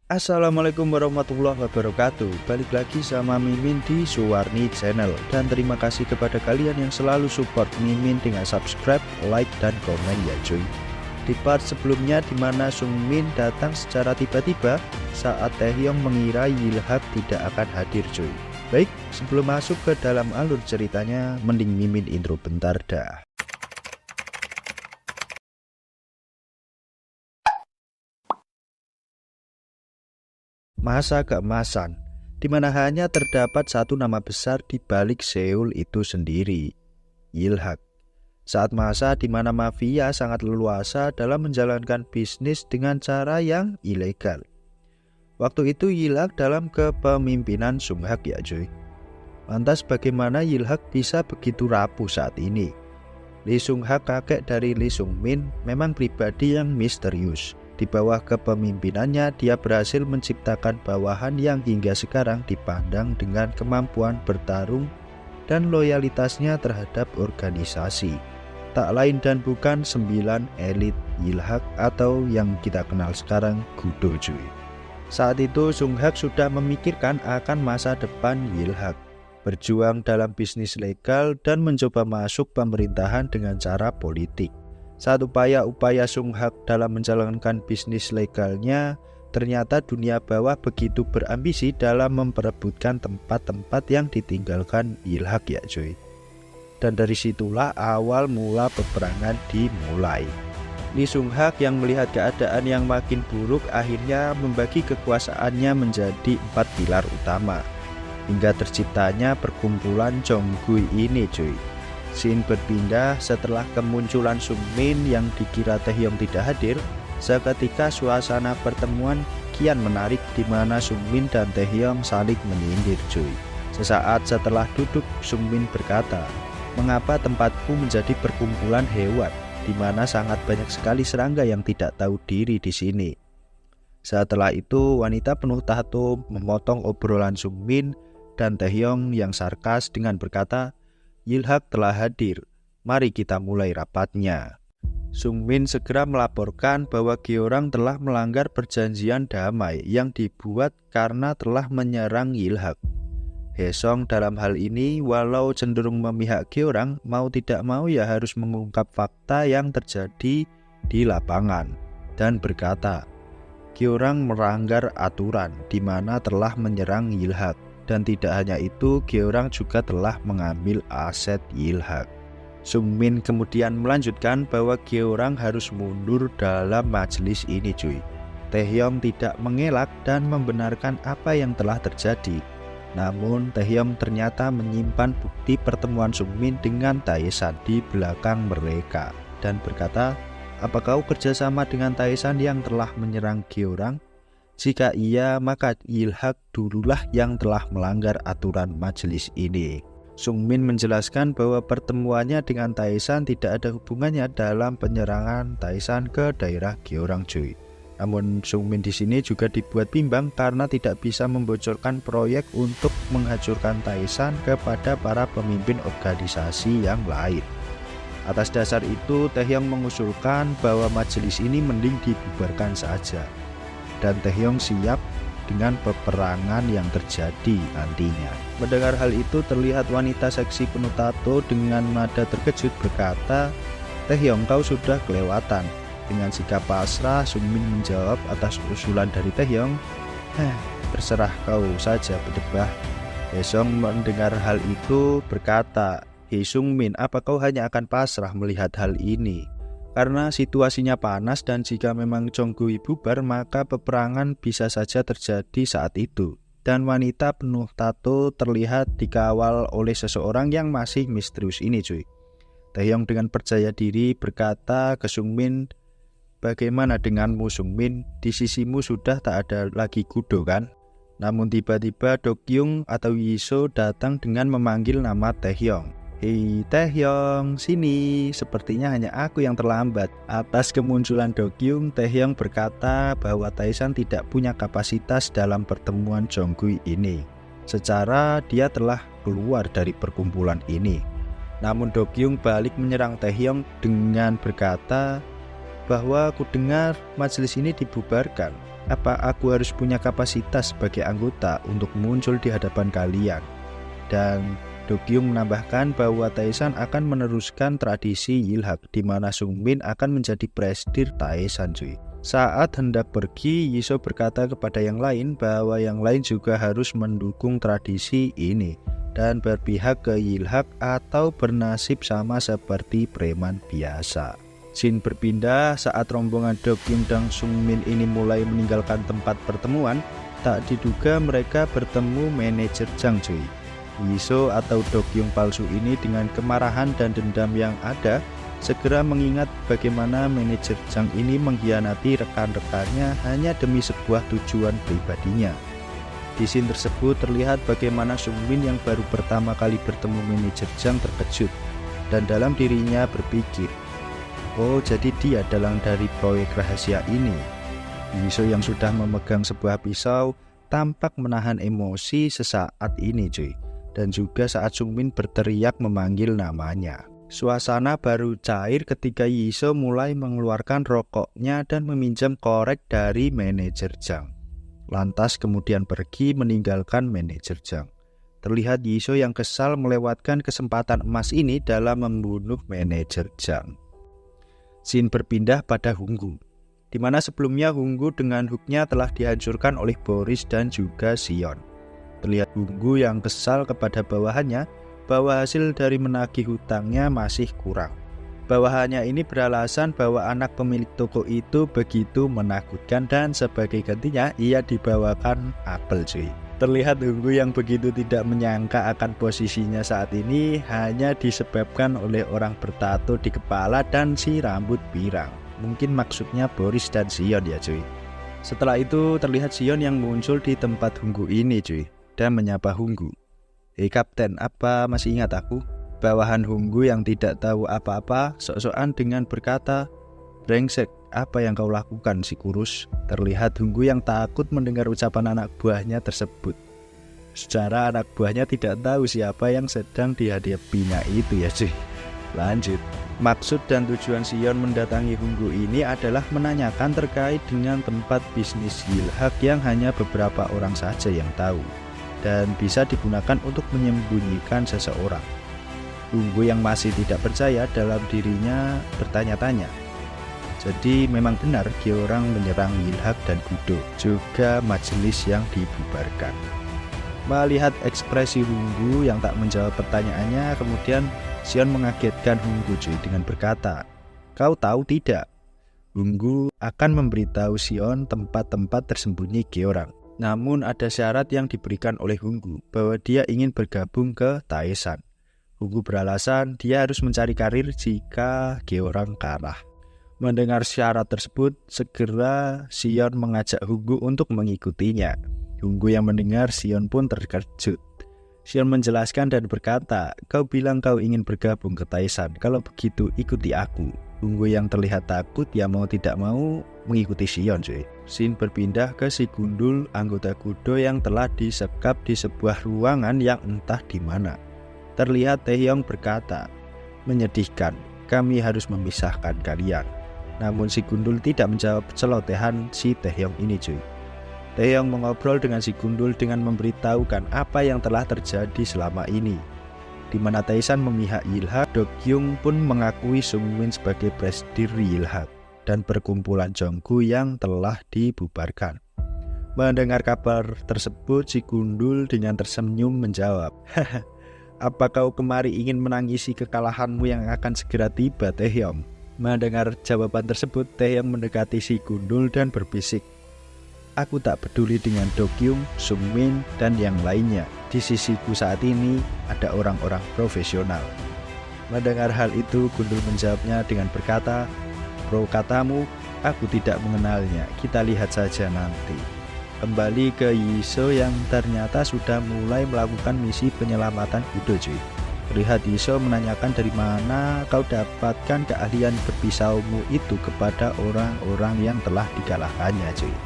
Assalamualaikum warahmatullahi wabarakatuh. Balik lagi sama Mimin di Suwarni Channel. Dan terima kasih kepada kalian yang selalu support Mimin dengan subscribe, like, dan komen ya cuy. Di part sebelumnya dimana Sung Min datang secara tiba-tiba saat Taehyung mengira Yilhak tidak akan hadir cuy. Baik, sebelum masuk ke dalam alur ceritanya, mending Mimin intro bentar dah. Masa keemasan, di mana hanya terdapat satu nama besar di balik Seoul itu sendiri, Yilhak. Saat masa di mana mafia sangat leluasa dalam menjalankan bisnis dengan cara yang ilegal. Waktu itu Yilhak dalam kepemimpinan Sunghak ya cuy. Lantas bagaimana Yilhak bisa begitu rapuh saat ini? Lee Sunghak, kakek dari Lee Sungmin, memang pribadi yang misterius. Di bawah kepemimpinannya, dia berhasil menciptakan bawahan yang hingga sekarang dipandang dengan kemampuan bertarung dan loyalitasnya terhadap organisasi. Tak lain dan bukan 9 elit Yilhak atau yang kita kenal sekarang Gudo cuy. Saat itu Sunghak sudah memikirkan akan masa depan Yilhak, berjuang dalam bisnis legal dan mencoba masuk pemerintahan dengan cara politik. Saat upaya-upaya Sunghak dalam menjalankan bisnis legalnya, ternyata dunia bawah begitu berambisi dalam memperebutkan tempat-tempat yang ditinggalkan Yilhak ya cuy. Dan dari situlah awal mula peperangan dimulai. Lee Sunghak yang melihat keadaan yang makin buruk akhirnya membagi kekuasaannya menjadi 4 pilar utama, hingga terciptanya perkumpulan Jeonggui ini cuy. Scene berpindah setelah kemunculan Sung Min yang dikira Taehyung tidak hadir. Seketika suasana pertemuan kian menarik di mana Sung Min dan Taehyung saling menyindir cuy. Sesaat setelah duduk, Sung Min berkata, "Mengapa tempatku menjadi perkumpulan hewan, di mana sangat banyak sekali serangga yang tidak tahu diri di sini?" Setelah itu, wanita penuh tato memotong obrolan Sung Min dan Taehyung yang sarkas dengan berkata, "Yilhak telah hadir, mari kita mulai rapatnya." Sung Min segera melaporkan bahwa Gyeorang telah melanggar perjanjian damai yang dibuat karena telah menyerang Yilhak. Haesong dalam hal ini walau cenderung memihak Gyeorang, mau tidak mau ya harus mengungkap fakta yang terjadi di lapangan dan berkata, Gyeorang melanggar aturan di mana telah menyerang Yilhak. Dan tidak hanya itu, Gyeorang juga telah mengambil aset Yilhak. Sung Min kemudian melanjutkan bahwa Gyeorang harus mundur dalam majelis ini cuy. Taehyung tidak mengelak dan membenarkan apa yang telah terjadi. Namun Taehyung ternyata menyimpan bukti pertemuan Sung Min dengan Taesan di belakang mereka dan berkata, "Apa kau kerjasama dengan Taesan yang telah menyerang Gyeorang? Jika iya, maka Yilhak dululah yang telah melanggar aturan majelis ini." Sung Min menjelaskan bahwa pertemuannya dengan Taesan tidak ada hubungannya dalam penyerangan Taesan ke daerah Gyeorang cuy. Namun Sung Min di sini juga dibuat bimbang karena tidak bisa membocorkan proyek untuk menghancurkan Taesan kepada para pemimpin organisasi yang lain. Atas dasar itu, Taehyung mengusulkan bahwa majelis ini mending dibubarkan saja. Dan Taehyung siap dengan peperangan yang terjadi nantinya. Mendengar hal itu, terlihat wanita seksi penuh tato dengan nada terkejut berkata, "Taehyung, kau sudah kelewatan." Dengan sikap pasrah, Sung Min menjawab atas usulan dari Taehyung, "Terserah kau saja berdebah." Haesong mendengar hal itu berkata, "Hei Sung Min, apa kau hanya akan pasrah melihat hal ini? Karena situasinya panas dan jika memang Jeonggui bubar maka peperangan bisa saja terjadi saat itu." Dan wanita penuh tato terlihat dikawal oleh seseorang yang masih misterius ini cuy. Taehyung dengan percaya diri berkata ke Sung Min, "Bagaimana denganmu Sung Min? Di sisimu sudah tak ada lagi Gudo kan?" Namun tiba-tiba Dokyung atau Yiso datang dengan memanggil nama Taehyung. "Hei Taehyung, sini, sepertinya hanya aku yang terlambat." Atas kemunculan Dokyung, Taehyung berkata bahwa Taesan tidak punya kapasitas dalam pertemuan Jeonggui ini. Secara dia telah keluar dari perkumpulan ini. Namun Dokyung balik menyerang Taehyung dengan berkata, bahwa aku dengar majelis ini dibubarkan. Apa aku harus punya kapasitas sebagai anggota untuk muncul di hadapan kalian? Dan Dokyung menambahkan bahwa Taesan akan meneruskan tradisi Yilhak, di mana Sungmin akan menjadi presidir Taesan cuy. Saat hendak pergi, Yisoo berkata kepada yang lain bahwa yang lain juga harus mendukung tradisi ini dan berpihak ke Yilhak atau bernasib sama seperti preman biasa. Scene berpindah saat rombongan Dokyung dan Sungmin ini mulai meninggalkan tempat pertemuan. Tak diduga mereka bertemu manajer Jang cuy. Yisoo atau Dokyung palsu ini dengan kemarahan dan dendam yang ada segera mengingat bagaimana manajer Jang ini mengkhianati rekan-rekannya hanya demi sebuah tujuan pribadinya. Di scene tersebut terlihat bagaimana Sungmin yang baru pertama kali bertemu manajer Jang terkejut dan dalam dirinya berpikir, oh jadi dia dalang dari proyek rahasia ini. Yisoo yang sudah memegang sebuah pisau tampak menahan emosi sesaat ini cuy. Dan juga saat Sungmin berteriak memanggil namanya. Suasana baru cair ketika Yisoo mulai mengeluarkan rokoknya dan meminjam korek dari manajer Jang. Lantas kemudian pergi meninggalkan manajer Jang. Terlihat Yisoo yang kesal melewatkan kesempatan emas ini dalam membunuh manajer Jang. Scene berpindah pada Hunggu, di mana sebelumnya Hunggu dengan hooknya telah dihancurkan oleh Boris dan juga Sion. Terlihat Hunggu yang kesal kepada bawahannya bahwa hasil dari menagih hutangnya masih kurang. Bawahannya ini beralasan bahwa anak pemilik toko itu begitu menakutkan dan sebagai gantinya ia dibawakan apel cuy. Terlihat Hunggu yang begitu tidak menyangka akan posisinya saat ini hanya disebabkan oleh orang bertato di kepala dan si rambut pirang. Mungkin maksudnya Boris dan Sion ya cuy. Setelah itu terlihat Sion yang muncul di tempat Hunggu ini cuy dan menyapa Hunggu. Hei kapten, apa masih ingat aku? Bawahan Hunggu yang tidak tahu apa-apa sok-sokan dengan berkata, brengsek, apa yang kau lakukan si kurus? Terlihat Hunggu yang takut mendengar ucapan anak buahnya tersebut. Secara anak buahnya tidak tahu siapa yang sedang dihadapinya itu ya cuy. Lanjut. Maksud dan tujuan Sion mendatangi Hunggu ini adalah menanyakan terkait dengan tempat bisnis Yilhak yang hanya beberapa orang saja yang tahu dan bisa digunakan untuk menyembunyikan seseorang. Hunggu yang masih tidak percaya dalam dirinya bertanya-tanya. Jadi memang benar Gyeorang menyerang Yilhak dan Gudo, juga majelis yang dibubarkan. Melihat ekspresi Hunggu yang tak menjawab pertanyaannya, kemudian Sion mengagetkan Hunggu cuy dengan berkata, kau tahu tidak? Hunggu akan memberitahu Sion tempat-tempat tersembunyi Gyeorang. Namun ada syarat yang diberikan oleh Hunggu bahwa dia ingin bergabung ke Taesan. Hunggu beralasan dia harus mencari karir jika Gyeorang kalah. Mendengar syarat tersebut, segera Sion mengajak Hunggu untuk mengikutinya. Hunggu yang mendengar, Sion pun terkejut. Sion menjelaskan dan berkata, kau bilang kau ingin bergabung ke Taesan, kalau begitu ikuti aku. Hunggu yang terlihat takut ya mau tidak mau mengikuti Sion cuy. Scene berpindah ke si Gundul, anggota Gudo yang telah disekap di sebuah ruangan yang entah di mana. Terlihat Taehyung berkata, menyedihkan, kami harus memisahkan kalian. Namun si Gundul tidak menjawab celotehan si Taehyung ini cuy. Taehyung mengobrol dengan si Gundul dengan memberitahukan apa yang telah terjadi selama ini. Di mana Taesan memihak Yilhak, Dokyung pun mengakui Sungmin sebagai presidir Yilhak dan perkumpulan Jonggu yang telah dibubarkan. Mendengar kabar tersebut, si Gundul dengan tersenyum menjawab, apa kau kemari ingin menangisi kekalahanmu yang akan segera tiba, Taehyung? Mendengar jawaban tersebut, Taehyung mendekati si Gundul dan berbisik, aku tak peduli dengan Dokyung, Sungmin, dan yang lainnya. Di sisiku saat ini ada orang-orang profesional. Mendengar hal itu, Gundul menjawabnya dengan berkata, bro katamu, aku tidak mengenalnya, kita lihat saja nanti. Kembali ke Yisoo yang ternyata sudah mulai melakukan misi penyelamatan Gudo cuy. Lihat Yisoo menanyakan dari mana kau dapatkan keahlian berpisaumu itu kepada orang-orang yang telah dikalahkannya cuy.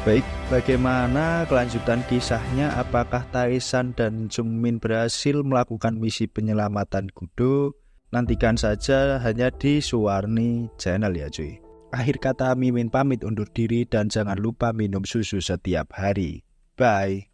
Baik, bagaimana kelanjutan kisahnya? Apakah Taesan dan Sungmin berhasil melakukan misi penyelamatan Gudo? Nantikan saja hanya di Suwarni Channel ya cuy. Akhir kata Mimin pamit undur diri dan jangan lupa minum susu setiap hari. Bye.